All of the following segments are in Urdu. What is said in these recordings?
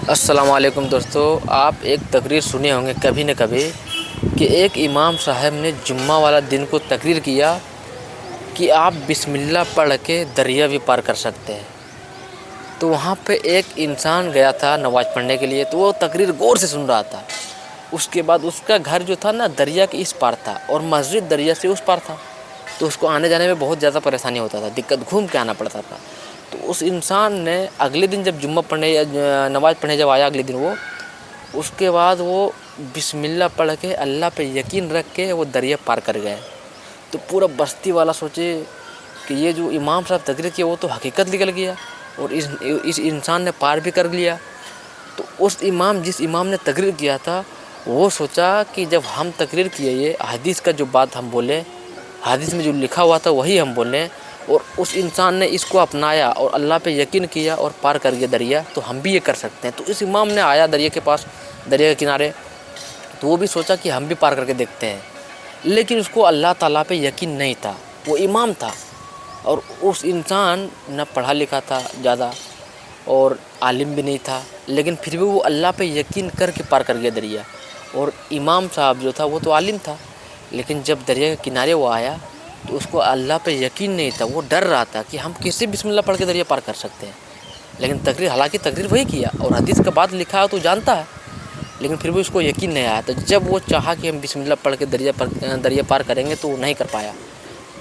السلام علیکم دوستو، آپ ایک تقریر سنے ہوں گے کبھی نہ کبھی کہ ایک امام صاحب نے جمعہ والا دن کو تقریر کیا کہ آپ بسم اللہ پڑھ کے دریا بھی پار کر سکتے ہیں۔ تو وہاں پہ ایک انسان گیا تھا نماز پڑھنے کے لیے، تو وہ تقریر غور سے سن رہا تھا۔ اس کے بعد اس کا گھر جو تھا نا دریا کے اس پار تھا اور مسجد دریا سے اس پار تھا، تو اس کو آنے جانے میں بہت زیادہ پریشانی ہوتا تھا، دقت گھوم کے آنا پڑتا تھا۔ تو اس انسان نے اگلے دن جب جمعہ پڑھنے یا نماز پڑھنے جب آیا اگلے دن وہ، اس کے بعد وہ بسم اللہ پڑھ کے اللہ پہ یقین رکھ کے وہ دریا پار کر گئے۔ تو پورا بستی والا سوچے کہ یہ جو امام صاحب تقریر کیا وہ تو حقیقت نکل گیا اور اس انسان نے پار بھی کر لیا۔ تو جس امام نے تقریر کیا تھا وہ سوچا کہ جب ہم تقریر کیے یہ حدیث کا جو بات ہم بولیں، حدیث میں جو لکھا ہوا تھا وہی ہم بولیں، اور اس انسان نے اس کو اپنایا اور اللہ پہ یقین کیا اور پار کر گیا دریا، تو ہم بھی یہ کر سکتے ہیں۔ تو اس امام نے آیا دریا کے پاس، دریا کے کنارے، تو وہ بھی سوچا کہ ہم بھی پار کر کے دیکھتے ہیں، لیکن اس کو اللہ تعالیٰ پہ یقین نہیں تھا۔ وہ امام تھا اور اس انسان نہ پڑھا لکھا تھا زیادہ اور عالم بھی نہیں تھا، لیکن پھر بھی وہ اللہ پہ یقین کر کے پار کر گیا دریا۔ اور امام صاحب جو تھا وہ تو عالم تھا، لیکن جب دریا کے کنارے وہ آیا تو اس کو اللہ پہ یقین نہیں تھا، وہ ڈر رہا تھا کہ ہم کیسے بسم اللہ پڑھ کے دریا پار کر سکتے ہیں۔ لیکن حالانکہ تقریر وہی کیا اور حدیث کا بات لکھا ہے تو جانتا ہے، لیکن پھر بھی اس کو یقین نہیں آیا۔ تو جب وہ چاہا کہ ہم بسم اللہ پڑھ کے دریا پار کریں گے تو وہ نہیں کر پایا،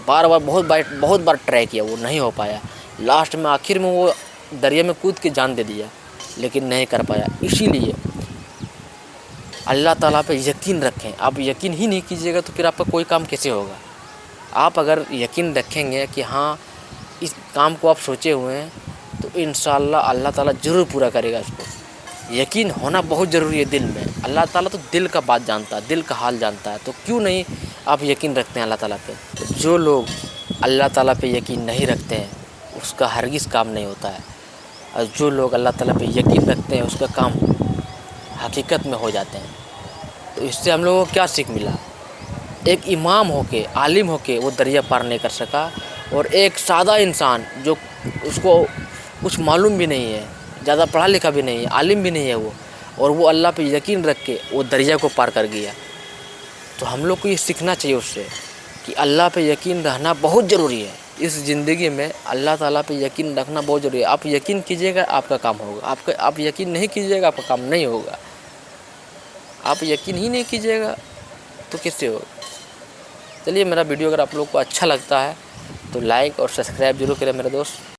بہت بار ٹرائی کیا، وہ نہیں ہو پایا۔ لاسٹ میں آخر میں وہ دریا میں کود کے جان دے دیا، لیکن نہیں کر پایا۔ اسی لیے اللہ تعالیٰ پہ یقین رکھیں۔ آپ یقین ہی نہیں کیجیے گا تو پھر آپ کا کوئی کام کیسے ہوگا؟ آپ اگر یقین رکھیں گے کہ ہاں اس کام کو آپ سوچے ہوئے ہیں تو انشاءاللہ اللہ تعالیٰ ضرور پورا کرے گا اس کو۔ یقین ہونا بہت ضروری ہے دل میں۔ اللہ تعالیٰ تو دل کا بات جانتا ہے، دل کا حال جانتا ہے، تو کیوں نہیں آپ یقین رکھتے ہیں اللہ تعالیٰ پہ؟ تو جو لوگ اللہ تعالیٰ پہ یقین نہیں رکھتے ہیں اس کا ہرگز کام نہیں ہوتا ہے، اور جو لوگ اللہ تعالیٰ پہ یقین رکھتے ہیں اس کا کام حقیقت میں ہو جاتے ہیں۔ تو اس سے ہم لوگوں کو کیا سیکھ ملا؟ ایک امام ہو کے، عالم ہو کے وہ دریا پار نہیں کر سکا، اور ایک سادہ انسان جو اس کو کچھ معلوم بھی نہیں ہے، زیادہ پڑھا لکھا بھی نہیں ہے، عالم بھی نہیں ہے وہ اللہ پہ یقین رکھ کے وہ دریا کو پار کر گیا۔ تو ہم لوگ کو یہ سیکھنا چاہیے اس سے کہ اللہ پہ یقین رہنا بہت ضروری ہے۔ اس زندگی میں اللہ تعالیٰ پہ یقین رکھنا بہت ضروری ہے۔ آپ یقین کیجیے گا آپ کا کام ہوگا، آپ یقین نہیں کیجیے گا آپ کا کام نہیں ہوگا۔ آپ یقین ہی نہیں کیجیے گا تو کیسے ہوگا؟ چلیے، میرا ویڈیو اگر آپ لوگ کو اچھا لگتا ہے تو لائک اور سبسکرائب ضرور کریں میرے دوست۔